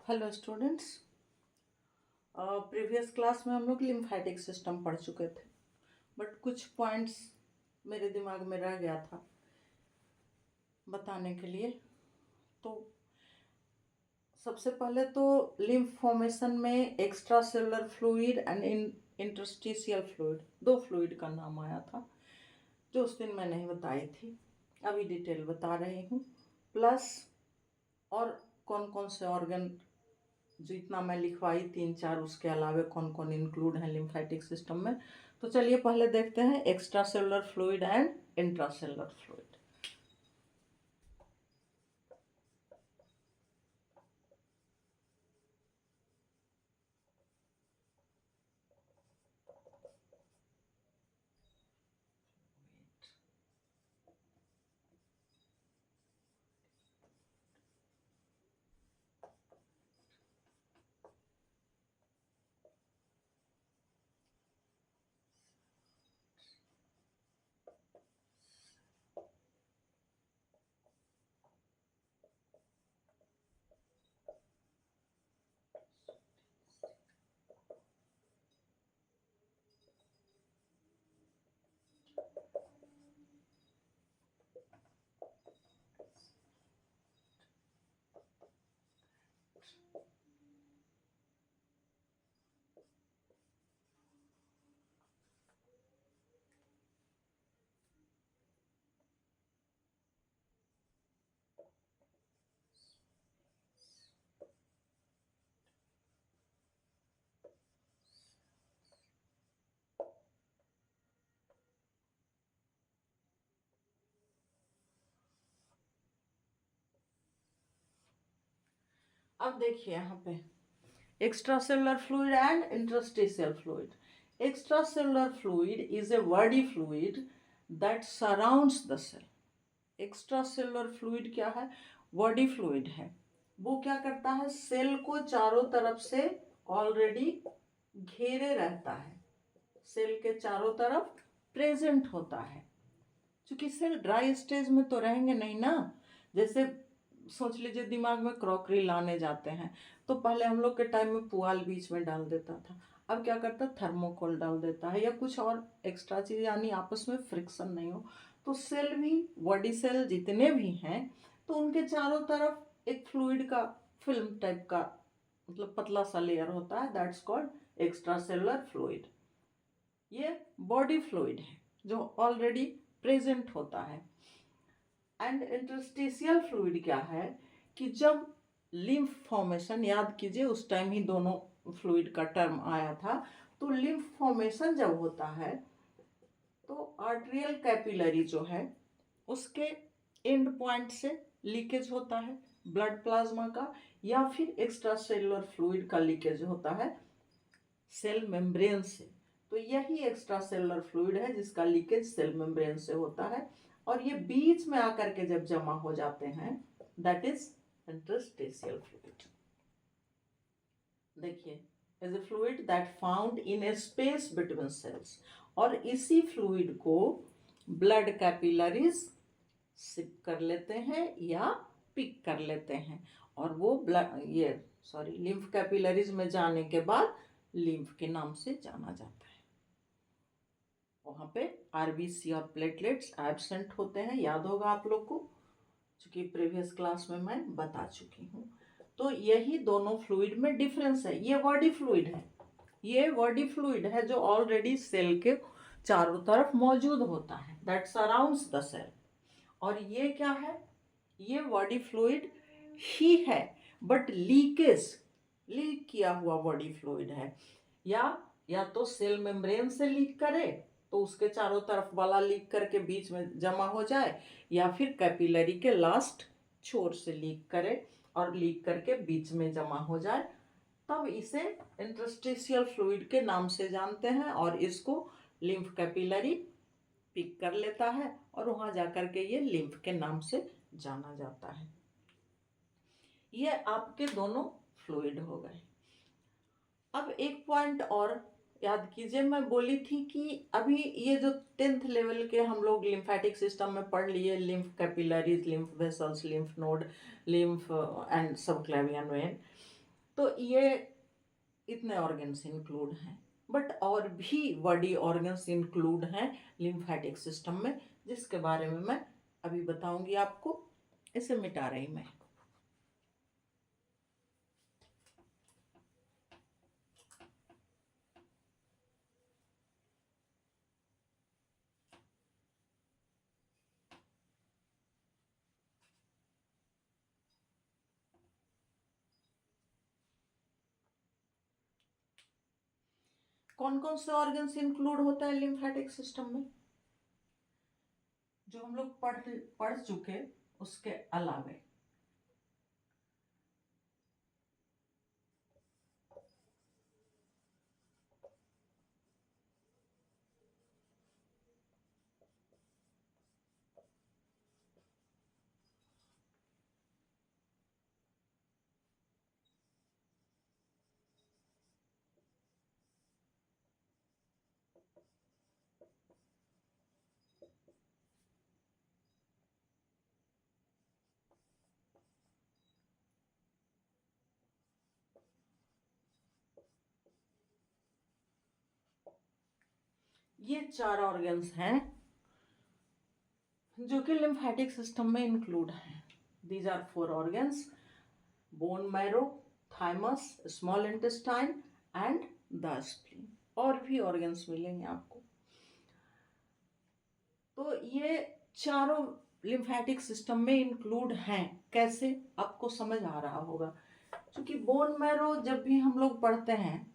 Hello students. Previous class में हम लोग लिम्फेटिक सिस्टम पढ़ चुके थे, बट कुछ पॉइंट्स मेरे दिमाग में रह गया था बताने के लिए। तो सबसे पहले तो लिम्फ फॉर्मेशन में extra cellular fluid and interstitial fluid, दो फ्लूइड का नाम आया था जो उस दिन मैं नहीं बताई थी, अभी डिटेल बता रही हूँ। प्लस और कौन कौन से ऑर्गन जितना मैं लिखवाई 3-4, उसके अलावा कौन कौन इंक्लूड है लिम्फेटिक सिस्टम में। तो चलिए पहले देखते हैं extracellular fluid and intracellular fluid. अब देखिए यहाँ पे extracellular fluid and interstitial fluid. Extracellular fluid is a body fluid that surrounds the cell. Extracellular fluid क्या है? बॉडी फ्लूइड है। वो क्या करता है? सेल को चारों तरफ से ऑलरेडी घेरे रहता है, सेल के चारों तरफ प्रेजेंट होता है। क्योंकि सेल ड्राई स्टेज में तो रहेंगे नहीं ना। जैसे सोच लीजिए दिमाग में क्रॉकरी लाने जाते हैं तो पहले हम लोग के टाइम में पुआल बीच में डाल देता था, अब क्या करता है? थर्मोकोल डाल देता है या कुछ और एक्स्ट्रा चीज, यानी आपस में फ्रिक्शन नहीं हो। तो सेल भी, बॉडी सेल जितने भी हैं, तो उनके चारों तरफ एक फ्लूइड का फिल्म टाइप का, मतलब पतला सा लेयर होता है, that's called extra cellular fluid. ये बॉडी फ्लूइड है जो ऑलरेडी प्रेजेंट होता है। एंड इंटरस्टिशियल फ्लूइड क्या है कि जब लिम्फ फॉर्मेशन, याद कीजिए उस टाइम ही दोनों फ्लूइड का टर्म आया था, तो लिम्फ फॉर्मेशन जब होता है तो आर्टरियल कैपिलरी जो है उसके एंड पॉइंट से लीकेज होता है ब्लड प्लाज्मा का, या फिर एक्स्ट्रा सेलुलर फ्लूइड का लीकेज होता है सेल मेम्ब्रेन से। तो यही एक्स्ट्रा सेलुलर फ्लूइड है जिसका लीकेज सेल मेम्ब्रेन से होता है, और ये बीच में आकर के जब जमा हो जाते हैं, दैट इज इंटरस्टिशियल फ्लूइड। देखिए, is a fluid that found in a space between cells, और इसी फ्लूइड को ब्लड कैपिलरीज सिप कर लेते हैं या पिक कर लेते हैं, और वो लिम्फ कैपिलरीज में जाने के बाद लिम्फ के नाम से जाना जाता है। वहां पे आरबीसी और प्लेटलेट्स एब्सेंट होते हैं, याद होगा आप लोग को, चूंकि प्रीवियस क्लास में मैं बता चुकी हूँ। तो यही दोनों फ्लूइड में डिफरेंस है। ये बॉडी फ्लूइड है, ये बॉडी फ्लूइड है जो ऑलरेडी सेल के चारों तरफ मौजूद होता है, दैट सराउंड्स द सेल। और ये क्या है? ये बॉडी फ्लूइड ही है, बट लीक किया हुआ बॉडी फ्लूइड है। या तो सेल मेम्ब्रेन से लीक करे तो उसके चारों तरफ वाला लीक करके बीच में जमा हो जाए, या फिर कैपिलरी के लास्ट छोर से लीक करे और लीक करके बीच में जमा हो जाए, तब इसे इंटरस्टिशियल फ्लूइड के नाम से जानते हैं। और इसको लिम्फ कैपिलरी पिक कर लेता है और वहां जाकर के ये लिम्फ के नाम से जाना जाता है। ये आपके दोनों फ्लूइड हो गए। अब एक पॉइंट और याद कीजिए, मैं बोली थी कि अभी ये जो 10th लेवल के हम लोग लिम्फेटिक सिस्टम में पढ़ लिए, lymph capillaries, lymph vessels, lymph node, lymph and subclavian vein, तो ये इतने ऑर्गन्स इंक्लूड हैं, बट और भी बॉडी ऑर्गन्स इंक्लूड हैं लिम्फेटिक सिस्टम में, जिसके बारे में मैं अभी बताऊंगी आपको। इसे मिटा रही मैं। कौन कौन से ऑर्गन्स इंक्लूड होता है लिम्फेटिक सिस्टम में, जो हम लोग पढ़ चुके उसके अलावे? ये 4 ऑर्गन्स हैं जो कि लिम्फेटिक सिस्टम में इंक्लूड हैं। These are 4 organs: bone marrow, thymus, small intestine and the spleen. और भी ऑर्गन्स मिलेंगे आपको। तो ये चारों लिम्फेटिक सिस्टम में इंक्लूड हैं। कैसे, आपको समझ आ रहा होगा, क्योंकि बोन मैरो जब भी हम लोग पढ़ते हैं,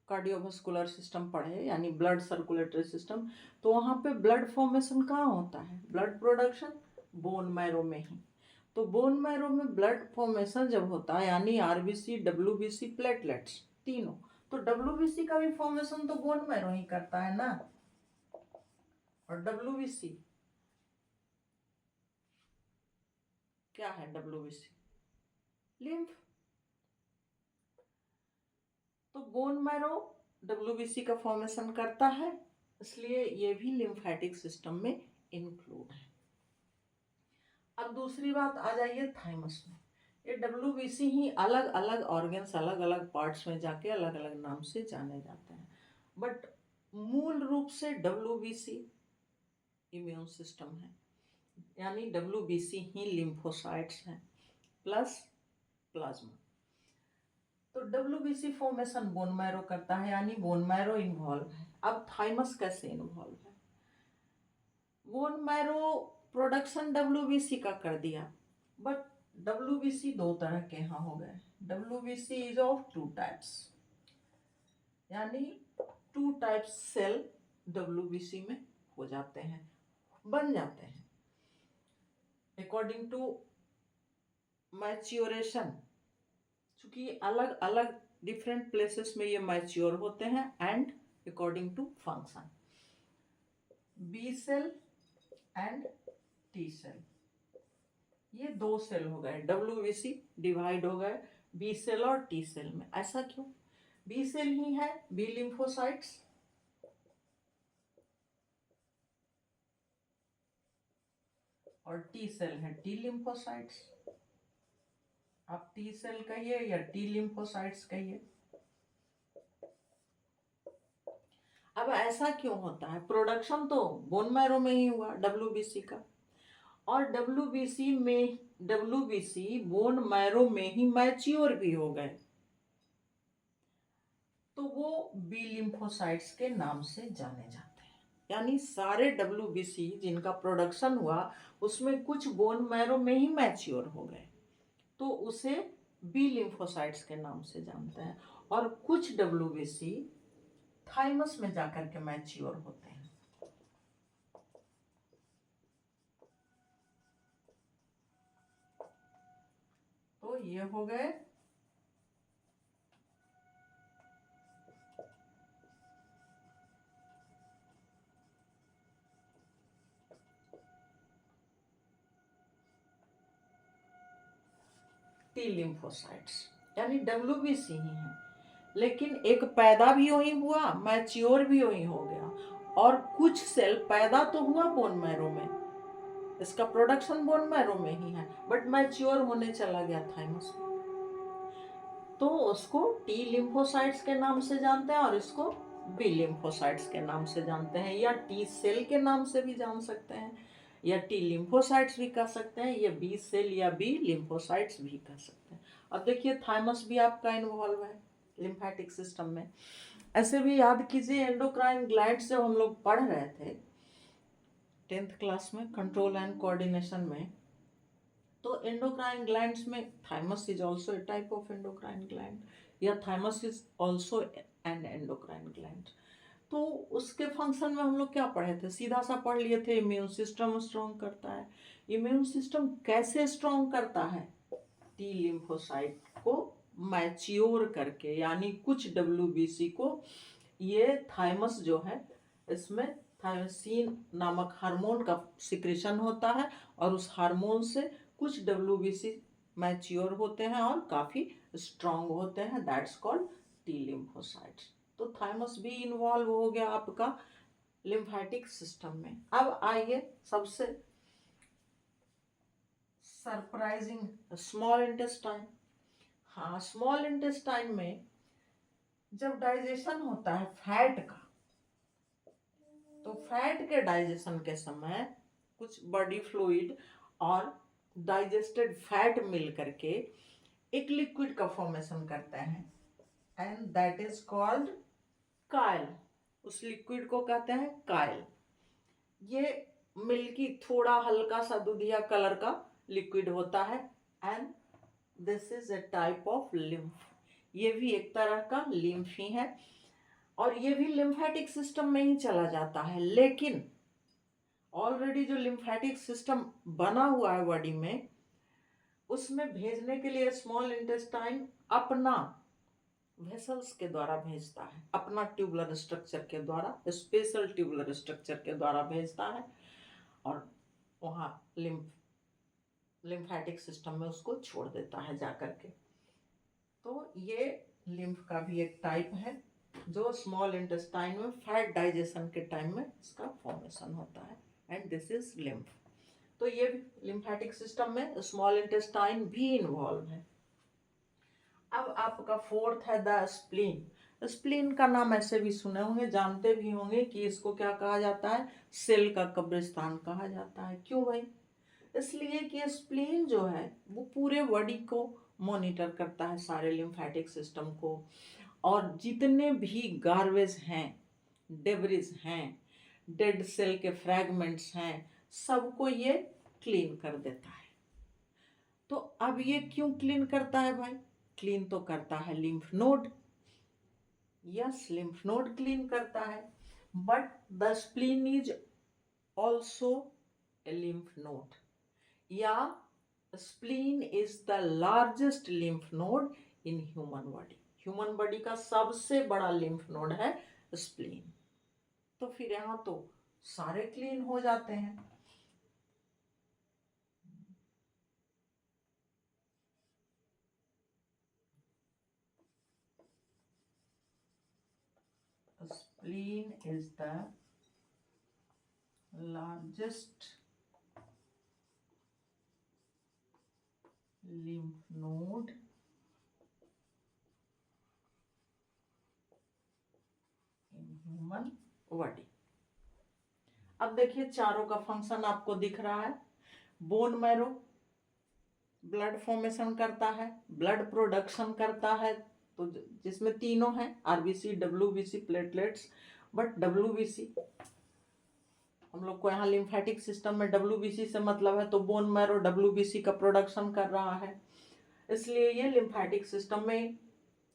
कार्डियोवास्कुलर सिस्टम पढ़े यानी ब्लड सर्कुलेटरी सिस्टम, तो वहाँ पे ब्लड फॉर्मेशन कहाँ होता है? ब्लड प्रोडक्शन बोन मैरो में ही। तो बोन मैरो में ब्लड फॉर्मेशन जब होता है, यानी आरबीसी, डब्ल्यूबीसी, प्लेटलेट्स तीनों, तो डब्ल्यूबीसी का भी फॉर्मेशन तो बोन मैरो ही करता है ना। और डब्ल्यूबीसी क्या है? WBC lymph. तो बोन मैरो डब्ल्यूबीसी का फॉर्मेशन करता है, इसलिए ये भी लिम्फेटिक सिस्टम में इंक्लूड है। अब दूसरी बात आ जाइए थाइमस में। ये डब्ल्यूबीसी ही अलग अलग ऑर्गन्स अलग अलग पार्ट्स में जाके अलग अलग नाम से जाने जाते हैं, बट मूल रूप से डब्ल्यूबीसी इम्यून सिस्टम है, यानी डब्ल्यूबीसी ही लिम्फोसाइट्स हैं प्लस प्लाज्मा। तो डब्ल्यूबीसी फॉर्मेशन बोन मैरो करता है, यानी बोन मैरो इन्वॉल्व है। अब थाइमस कैसे इन्वॉल्व है? बोन मैरो प्रोडक्शन डब्ल्यूबीसी का कर दिया, बट डब्ल्यूबीसी 2 तरह के यहाँ हो गए। डब्ल्यूबीसी इज ऑफ 2 टाइप्स, यानी 2 टाइप्स सेल डब्ल्यूबीसी में हो जाते हैं, बन जाते हैं अकॉर्डिंग टू मैच्योरेशन। क्योंकि अलग अलग डिफरेंट प्लेसेस में ये मैच्योर होते हैं, and according to function. B cell and T cell, ये 2 सेल हो गए, डब्ल्यूबीसी डिवाइड हो गए बी सेल और टी सेल में। ऐसा क्यों? बी सेल ही है बी लिम्फोसाइट्स, और टी सेल है टी लिम्फोसाइट्स। आप टी सेल कहिए या टी लिम्फोसाइट्स कहिए। अब ऐसा क्यों होता है? प्रोडक्शन तो बोन मैरो में ही हुआ डब्ल्यूबीसी का, और डब्ल्यूबीसी बोन मैरो में ही मैच्योर भी हो गए, तो वो बी लिम्फोसाइट्स के नाम से जाने जाते हैं। यानी सारे डब्ल्यूबीसी जिनका प्रोडक्शन हुआ, उसमें कुछ बोन मैरो में ही मैच्योर हो गए, तो उसे बी लिम्फोसाइट्स के नाम से जानते हैं। और कुछ डब्ल्यूबीसी थाइमस में जाकर के मैच्योर होते हैं। तो ये हो गए टी लिम्फोसाइट्स, यानी डब्ल्यूबीसी ही है, लेकिन एक पैदा भी वही हुआ, मैच्योर भी वही हो गया, और कुछ सेल पैदा तो हुआ बोन मैरो में, इसका प्रोडक्शन बोन मैरो में ही है, बट मैच्योर होने चला गया थाइमस में। तो उसको टी लिम्फोसाइट्स के नाम से जानते हैं और इसको बी लिम्फोसाइट्स के नाम से जानते हैं, या टी सेल के नाम से भी जान सकते हैं, या टी लिम्फोसाइट्स भी कह सकते हैं, या बी सेल या बी लिम्फोसाइट्स भी कह सकते हैं। अब देखिए थाइमस भी आपका इन्वॉल्व है लिम्फेटिक सिस्टम में। ऐसे भी याद कीजिए एंडोक्राइन ग्लैंड्स जब हम लोग पढ़ रहे थे 10th क्लास में कंट्रोल एंड कोऑर्डिनेशन में, तो एंडोक्राइन ग्लैंड्स में thymus is also a type of endocrine gland, या thymus is also an endocrine gland. तो उसके फंक्शन में हम लोग क्या पढ़े थे, सीधा सा पढ़ लिए थे इम्यून सिस्टम स्ट्रॉन्ग करता है। इम्यून सिस्टम कैसे स्ट्रॉन्ग करता है, टी लिम्फोसाइट को मैच्योर करके, यानी कुछ WBC को, ये थाइमस जो है इसमें थायरोसिन नामक हार्मोन का सिक्रेशन होता है और उस हार्मोन से कुछ WBC मैच्योर होते हैं और काफ़ी स्ट्रांग होते हैं, दैट्स कॉल्ड टी लिम्फोसाइट्स। तो थाइमस भी इन्वॉल्व हो गया आपका लिम्फेटिक सिस्टम में। अब आइए सबसे सरप्राइजिंग स्मॉल इंटेस्टाइन। हाँ, स्मॉल इंटेस्टाइन में जब डाइजेशन होता है फैट का, तो फैट के डाइजेशन के समय कुछ बॉडी फ्लूइड और डाइजेस्टेड फैट मिल करके एक लिक्विड का फॉर्मेशन करते हैं and that is called Kyle. उस लिक्विड को कहते हैं काइल। ये मिल्की थोड़ा हल्का सा दूधिया कलर का लिक्विड होता है and this is a type of lymph. ये भी एक तरह का लिम्फ ही है और ये भी लिम्फेटिक सिस्टम में ही चला जाता है, लेकिन ऑलरेडी जो लिम्फेटिक सिस्टम बना हुआ है बॉडी में, उसमें भेजने के लिए स्मॉल इंटेस्टाइन अपना वेसल्स के द्वारा भेजता है, अपना ट्यूबुलर स्ट्रक्चर के द्वारा, स्पेशल ट्यूबुलर स्ट्रक्चर के द्वारा भेजता है और वहाँ लिम्फेटिक सिस्टम में उसको छोड़ देता है जाकर के। तो ये लिम्फ का भी एक टाइप है जो स्मॉल इंटेस्टाइन में फैट डाइजेशन के टाइम में इसका फॉर्मेशन होता है एंड दिस इज लिम्फ। तो ये लिम्फेटिक सिस्टम में स्मॉल इंटेस्टाइन भी इन्वॉल्व है। अब आपका फोर्थ है द स्प्लीन। स्प्लीन का नाम ऐसे भी सुने होंगे, जानते भी होंगे कि इसको क्या कहा जाता है, सेल का कब्रिस्तान कहा जाता है। क्यों भाई, इसलिए कि स्प्लीन जो है वो पूरे बॉडी को मॉनिटर करता है, सारे लिम्फेटिक सिस्टम को, और जितने भी गार्बेज हैं, डेब्रिज हैं, डेड सेल के फ्रैगमेंट्स हैं, सबको ये क्लीन कर देता है। तो अब ये क्यों क्लीन करता है भाई, क्लीन तो करता है lymph node, yes lymph node clean करता है, but the spleen is also a lymph node, या spleen is the largest lymph node in human body. Human body का सबसे बड़ा लिम्फ नोड है स्प्लीन। तो फिर यहाँ तो सारे क्लीन हो जाते हैं। Spleen is the largest lymph node in human body। अब देखिए चारों का फंक्शन आपको दिख रहा है। बोन मैरो ब्लड फॉर्मेशन करता है, ब्लड प्रोडक्शन करता है, तो जिसमें तीनों हैं RBC, WBC, platelets. But WBC हम लोग को यहाँ लिम्फेटिक सिस्टम में WBC से मतलब है, तो बोन मैरो WBC का प्रोडक्शन कर रहा है, इसलिए ये लिम्फेटिक सिस्टम में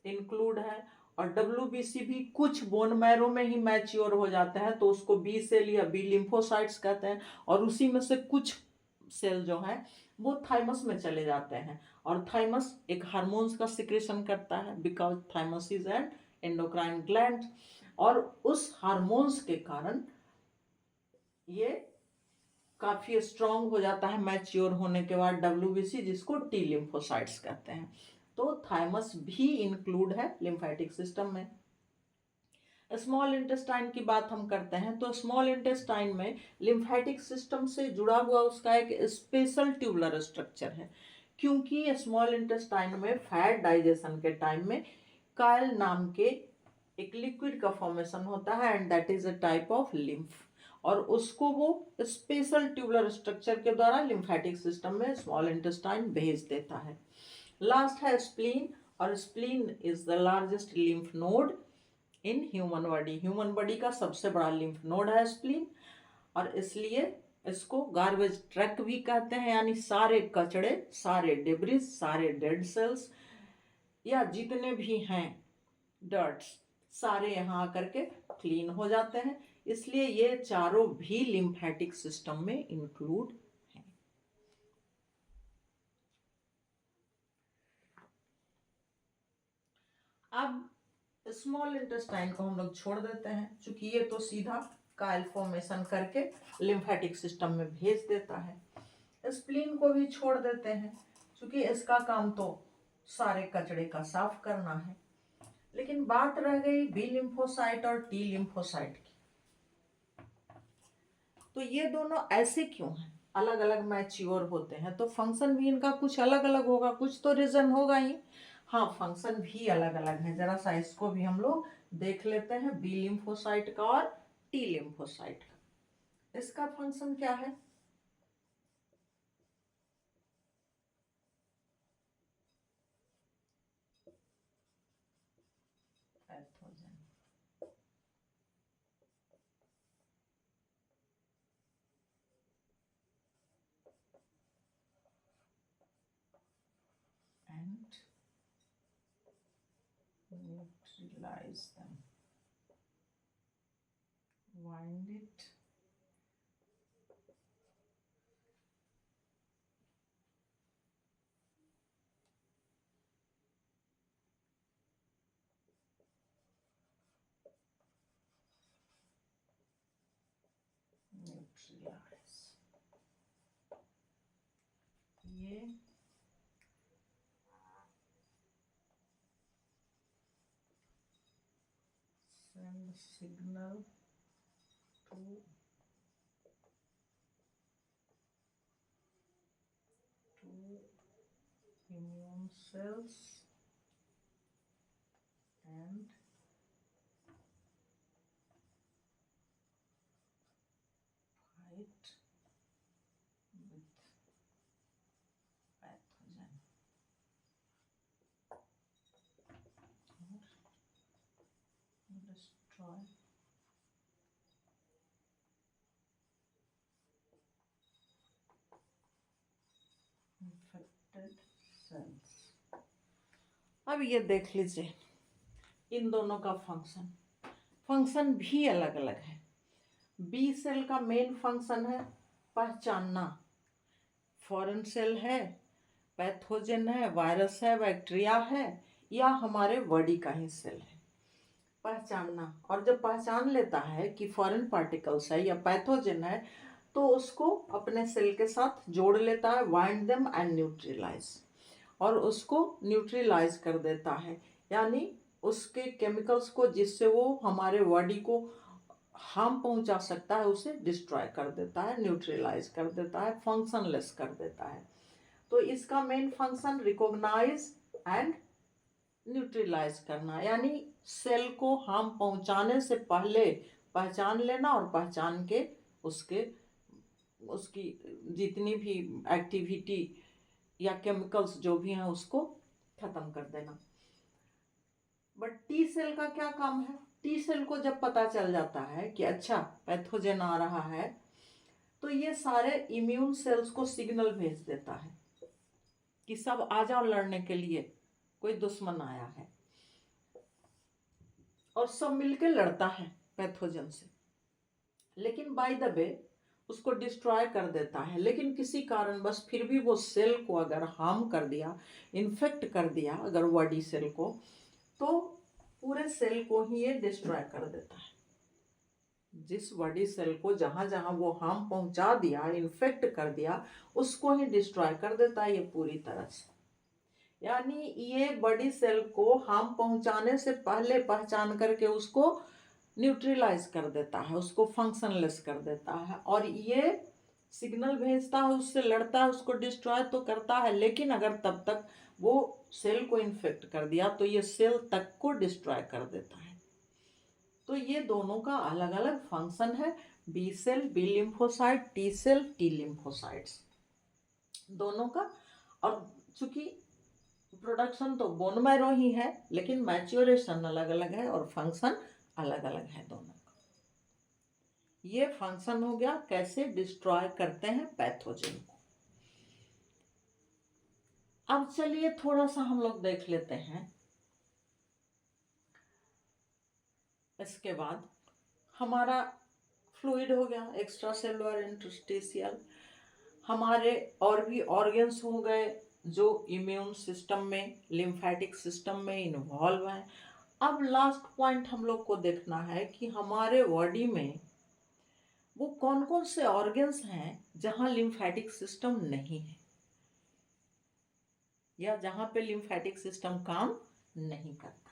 इंक्लूड है। और WBC भी कुछ बोन मैरो में ही मैच्योर हो जाते हैं, तो उसको बी सेल या बी लिम्फोसाइट्स कहते हैं, और उसी में से कुछ सेल जो हैं वो थाइमस में चले जाते हैं, और थाइमस एक हार्मोन्स का सिक्रेशन करता है because thymus is an endocrine gland, और उस हार्मोन्स के कारण ये काफ़ी स्ट्रॉन्ग हो जाता है मैच्योर होने के बाद WBC, जिसको टी लिम्फोसाइट्स कहते हैं। तो थाइमस भी इंक्लूड है लिम्फेटिक सिस्टम में। स्मॉल इंटेस्टाइन की बात हम करते हैं, तो स्मॉल इंटेस्टाइन में लिम्फेटिक सिस्टम से जुड़ा हुआ उसका एक स्पेशल ट्यूबुलर स्ट्रक्चर है। क्योंकि स्मॉल इंटेस्टाइन में फैट डाइजेशन के टाइम में काइल नाम के एक लिक्विड का फॉर्मेशन होता है and that is a type of lymph, और उसको वो स्पेशल ट्यूबुलर स्ट्रक्चर के द्वारा लिम्फेटिक सिस्टम में स्मॉल इंटेस्टाइन भेज देता है। लास्ट है स्प्लीन, और spleen is the largest lymph node in human body. Human body का सबसे बड़ा लिम्फ नोड है स्प्लीन, और इसलिए इसको गार्बेज ट्रक भी कहते हैं, यानी सारे कचड़े, सारे डिब्रिज, सारे डेड सेल्स या जितने भी हैं डर्ट्स, सारे यहाँ आकर के क्लीन हो जाते हैं। इसलिए ये चारों भी लिम्फेटिक सिस्टम में इंक्लूड हैं। अब स्मॉल इंटेस्टाइन को हम लोग छोड़ देते हैं, क्योंकि ये तो सीधा काइल फॉर्मेशन करके लिम्फेटिक सिस्टम में भेज देता है। स्प्लीन को भी छोड़ देते हैं, क्योंकि इसका काम तो सारे कचड़े का साफ करना है। लेकिन बात रह गई बी लिम्फोसाइट और टी लिम्फोसाइट की। तो ये दोनों ऐसे क्यों हैं, अलग अलग मैच्योर होते हैं, तो फंक्शन भी इनका कुछ अलग अलग होगा, कुछ तो रीजन होगा ही। हाँ, फंक्शन भी अलग अलग है। जरा सा इसको भी हम लोग देख लेते हैं, बी लिम्फोसाइट का और टी लिम्फोसाइट का। इसका फंक्शन क्या है? Pathogen, and neutralize them, wind it, neutralize। ये send signal to immune cells and fight with pathogen or destroy infected cells। अब ये देख लीजिए इन दोनों का फंक्शन भी अलग अलग है। बी सेल का मेन फंक्शन है पहचानना, फॉरेन सेल है, पैथोजन है, वायरस है, बैक्टीरिया है, या हमारे बॉडी का ही सेल है, पहचानना। और जब पहचान लेता है कि फॉरेन पार्टिकल्स है या पैथोजन है, तो उसको अपने सेल के साथ जोड़ लेता है, वाइंड देम एंड न्यूट्रलाइज, और उसको न्यूट्रलाइज कर देता है, यानी उसके केमिकल्स को जिससे वो हमारे बॉडी को हार्म पहुंचा सकता है उसे डिस्ट्रॉय कर देता है, न्यूट्रलाइज कर देता है, फंक्शनलेस कर देता है। तो इसका main function recognise and neutralise करना, यानी सेल को हार्म पहुंचाने से पहले पहचान लेना और पहचान के उसकी जितनी भी एक्टिविटी या केमिकल्स जो भी हैं उसको खत्म कर देना। बट टी सेल का क्या काम है? टी सेल को जब पता चल जाता है कि अच्छा पैथोजन आ रहा है, तो ये सारे इम्यून सेल्स को सिग्नल भेज देता है कि सब आ जाओ लड़ने के लिए, कोई दुश्मन आया है, और सब मिलके लड़ता है पैथोजन से। लेकिन बाय द वे उसको डिस्ट्रॉय कर देता है, लेकिन किसी कारण बस फिर भी वो सेल को अगर हार्म कर दिया, इन्फेक्ट कर दिया अगर बॉडी सेल को, तो पूरे सेल को ही ये डिस्ट्रॉय कर देता है। जिस बॉडी सेल को जहां जहां वो हार्म पहुंचा दिया, इन्फेक्ट कर दिया, उसको ही डिस्ट्रॉय कर देता है ये पूरी तरह से। यानी ये बॉडी सेल को हार्म पहुंचाने से पहले पहचान करके उसको न्यूट्रलाइज कर देता है, उसको फंक्शनलेस कर देता है, और ये सिग्नल भेजता है, उससे लड़ता है, उसको डिस्ट्रॉय तो करता है, लेकिन अगर तब तक वो सेल को इन्फेक्ट कर दिया तो ये सेल तक को डिस्ट्रॉय कर देता है। तो ये दोनों का अलग अलग फंक्शन है, B cell, B lymphocyte, T cell, T lymphocytes दोनों का। और चूंकि प्रोडक्शन तो बोन मैरो ही है, लेकिन मैच्योरेशन अलग अलग है और फंक्शन अलग अलग है दोनों का। ये फंक्शन हो गया कैसे डिस्ट्रॉय करते हैं पैथोजन को। अब चलिए थोड़ा सा हम लोग देख लेते हैं। इसके बाद हमारा फ्लूइड हो गया, एक्स्ट्रा सेलुलर, इंटरस्टिशियल। हमारे और भी ऑर्गन्स हो गए जो इम्यून सिस्टम में, लिम्फेटिक सिस्टम में इन्वॉल्व हैं। अब लास्ट पॉइंट हम लोग को देखना है कि हमारे बॉडी में वो कौन कौन से ऑर्गन्स हैं जहां लिम्फेटिक सिस्टम नहीं है या जहां पे लिम्फेटिक सिस्टम काम नहीं करता है।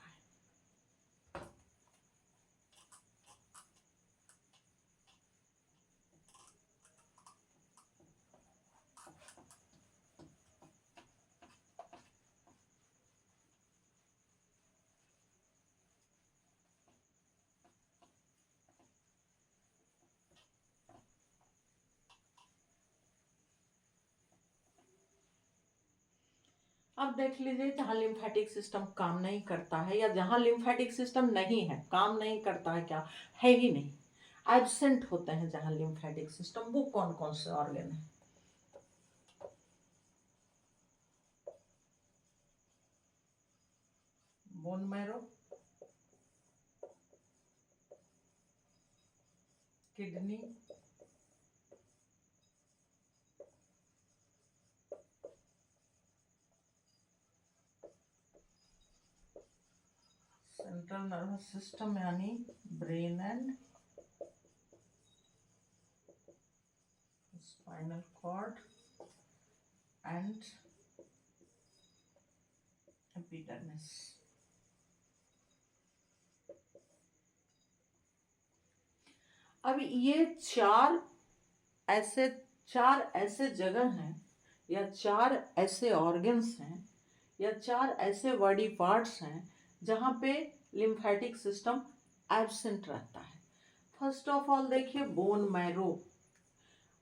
अब देख लीजिए, जहां लिम्फेटिक सिस्टम काम नहीं करता है या जहां लिम्फेटिक सिस्टम नहीं है, काम नहीं करता है, क्या है ही नहीं, एब्सेंट होते हैं जहां लिम्फेटिक सिस्टम, वो कौन कौन से ऑर्गन है। Bone marrow, kidney, central nervous system यानी brain and spinal cord and epidermis. अब ये चार ऐसे जगह हैं या चार ऐसे ऑर्गन्स हैं या चार ऐसे बॉडी पार्ट्स हैं जहाँ पे लिम्फेटिक सिस्टम एब्सेंट रहता है। फर्स्ट ऑफ ऑल देखिए बोन मैरो।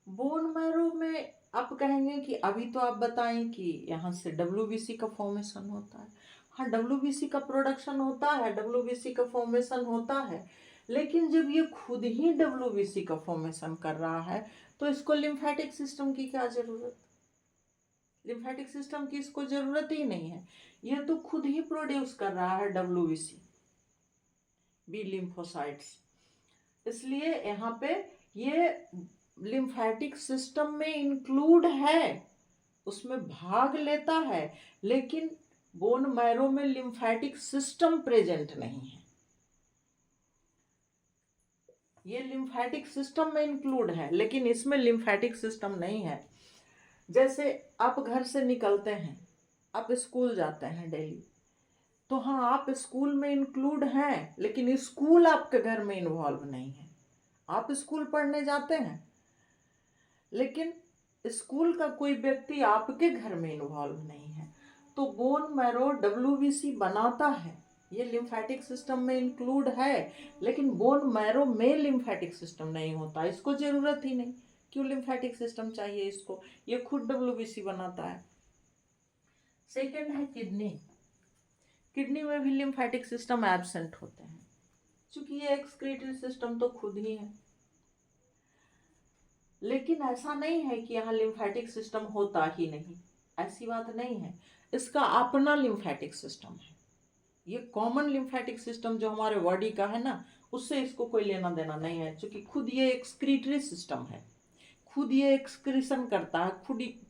बोन मैरो में आप कहेंगे कि अभी तो आप बताएं कि यहाँ से डब्ल्यूबीसी का फॉर्मेशन होता है। हाँ, डब्ल्यूबीसी का प्रोडक्शन होता है, डब्ल्यूबीसी का फॉर्मेशन होता है, लेकिन जब ये खुद ही डब्ल्यूबीसी का फॉर्मेशन कर रहा है तो इसको लिम्फेटिक सिस्टम की क्या जरूरत। लिम्फेटिक सिस्टम की इसको जरूरत ही नहीं है, ये तो खुद ही प्रोड्यूस कर रहा है डब्ल्यूबीसी, बी लिम्फोसाइट्स। इसलिए यहाँ पे ये लिम्फेटिक सिस्टम में इंक्लूड है, उसमें भाग लेता है, लेकिन बोन मैरो में लिम्फेटिक सिस्टम प्रेजेंट नहीं है। ये लिम्फेटिक सिस्टम में इंक्लूड है लेकिन इसमें लिम्फेटिक सिस्टम नहीं है। जैसे आप घर से निकलते हैं, आप स्कूल जाते हैं डेली, तो हाँ आप स्कूल में इंक्लूड हैं लेकिन स्कूल आपके घर में इन्वॉल्व नहीं है। आप स्कूल पढ़ने जाते हैं लेकिन स्कूल का कोई व्यक्ति आपके घर में इन्वॉल्व नहीं है। तो बोन मैरो डब्ल्यूबीसी बनाता है, ये लिम्फेटिक सिस्टम में इंक्लूड है, लेकिन बोन मैरो में लिम्फेटिक सिस्टम नहीं होता, इसको जरूरत ही नहीं। क्यों लिम्फेटिक सिस्टम चाहिए इसको, ये खुद डब्ल्यूबीसी बनाता है। सेकेंड है किडनी। किडनी में भी लिम्फेटिक सिस्टम एब्सेंट होते हैं, क्योंकि ये एक्सक्रीटरी सिस्टम तो खुद ही है। लेकिन ऐसा नहीं है कि यहाँ लिम्फेटिक सिस्टम होता ही नहीं, ऐसी बात नहीं है, इसका अपना लिम्फेटिक सिस्टम है। ये कॉमन लिम्फेटिक सिस्टम जो हमारे बॉडी का है ना, उससे इसको कोई लेना देना नहीं है, क्योंकि खुद ये एक्सक्रीटरी सिस्टम है, खुद ये एक्सक्रीशन करता है,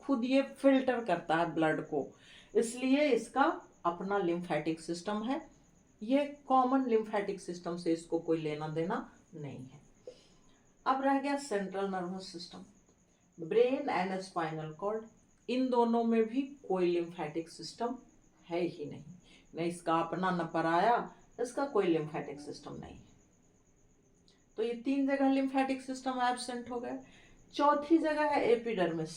खुद ये फिल्टर करता है ब्लड को, इसलिए इसका अपना लिम्फेटिक सिस्टम है। ये कॉमन लिम्फेटिक सिस्टम से इसको कोई लेना देना नहीं है। अब रह गया central nervous system, brain and spinal cord. इन दोनों में भी कोई लिम्फेटिक सिस्टम है ही नहीं, न इसका अपना न पराया, इसका कोई लिम्फेटिक सिस्टम नहीं है। तो ये तीन जगह लिम्फेटिक सिस्टम एब्सेंट हो गए। चौथी जगह है एपिडर्मिस।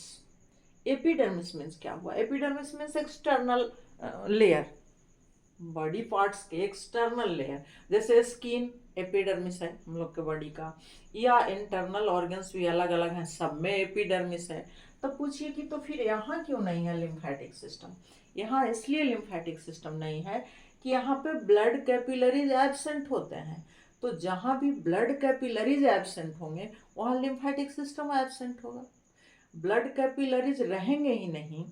एपिडर्मिस मीन्स क्या हुआ? Epidermis means external layer, body parts के एक्सटर्नल लेयर, जैसे स्किन एपिडर्मिस है हम लोग के बॉडी का, या इंटरनल ऑर्गन्स भी अलग अलग हैं, सब में एपिडर्मिस है। तो पूछिए कि तो फिर यहाँ क्यों नहीं है लिम्फेटिक सिस्टम? यहाँ इसलिए लिम्फेटिक सिस्टम नहीं है कि यहाँ पे ब्लड कैपिलरीज एब्सेंट होते हैं। तो जहाँ भी ब्लड कैपिलरीज एब्सेंट होंगे वहाँ लिम्फेटिक सिस्टम एब्सेंट होगा। ब्लड कैपिलरीज रहेंगे ही नहीं,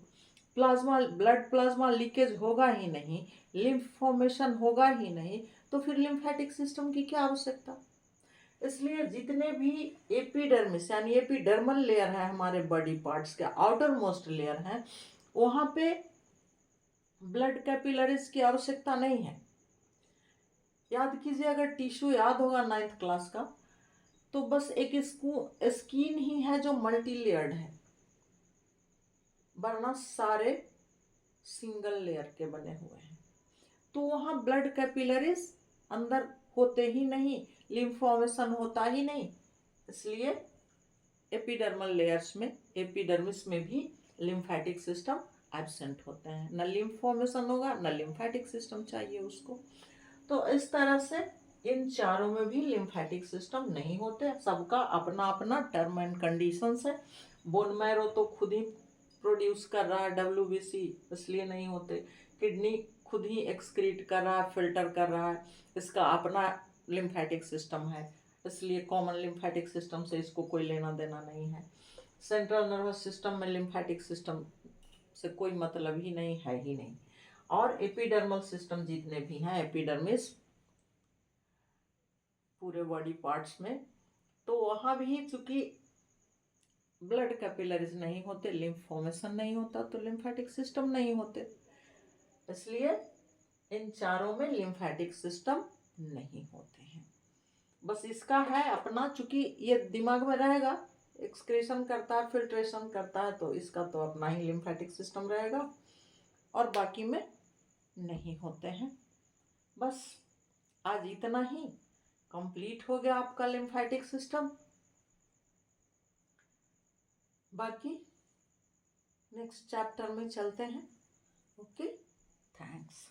प्लाज्मा ब्लड प्लाज्मा लीकेज होगा ही नहीं, लिम्फ फॉर्मेशन होगा ही नहीं, तो फिर लिम्फेटिक सिस्टम की क्या आवश्यकता? इसलिए जितने भी एपिडर्मिस यानी एपिडर्मल लेयर है हमारे बॉडी पार्ट्स के, आउटर मोस्ट लेयर हैं, वहां पे ब्लड कैपिलरीज की आवश्यकता नहीं है। याद कीजिए, अगर टिश्यू याद होगा 9th क्लास का, तो बस एक स्किन ही है जो मल्टी लेयर्ड है, वरना सारे सिंगल लेयर के बने हुए हैं। तो वहाँ ब्लड कैपिलरीज अंदर होते ही नहीं, लिम्फोमेशन होता ही नहीं, इसलिए एपिडर्मल लेयर्स में, एपिडर्मिस में भी लिम्फेटिक सिस्टम एब्सेंट होते हैं। न लिम्फोमेशन होगा न लिम्फेटिक सिस्टम चाहिए उसको। तो इस तरह से इन चारों में भी लिम्फेटिक सिस्टम नहीं होते। सबका अपना अपना टर्म एंड कंडीशंस है। बोन मैरो तो खुद ही प्रोड्यूस कर रहा है WBC, इसलिए नहीं होते। किडनी खुद ही एक्सक्रीट कर रहा है, फिल्टर कर रहा है, इसका अपना लिम्फेटिक सिस्टम है, इसलिए कॉमन लिम्फेटिक सिस्टम से इसको कोई लेना देना नहीं है। सेंट्रल नर्वस सिस्टम में लिम्फेटिक सिस्टम से कोई मतलब ही नहीं है ही नहीं। और एपिडर्मल सिस्टम जितने भी हैं, एपिडर्मिस पूरे बॉडी पार्ट्स में, तो वहाँ भी चूंकि ब्लड कैपिलरीज नहीं होते, लिम्फ फॉर्मेशन नहीं होता, तो लिम्फेटिक सिस्टम नहीं होते, इसलिए इन चारों में लिम्फेटिक सिस्टम नहीं होते हैं। बस इसका है अपना, चूंकि ये दिमाग में रहेगा, एक्सक्रीशन करता है, फिल्ट्रेशन करता है, तो इसका तो अपना ही लिम्फेटिक सिस्टम रहेगा, और बाकी में नहीं होते हैं। बस आज इतना ही कंप्लीट हो गया आपका लिम्फेटिक सिस्टम। बाकी नेक्स्ट चैप्टर में चलते हैं। Okay, thanks.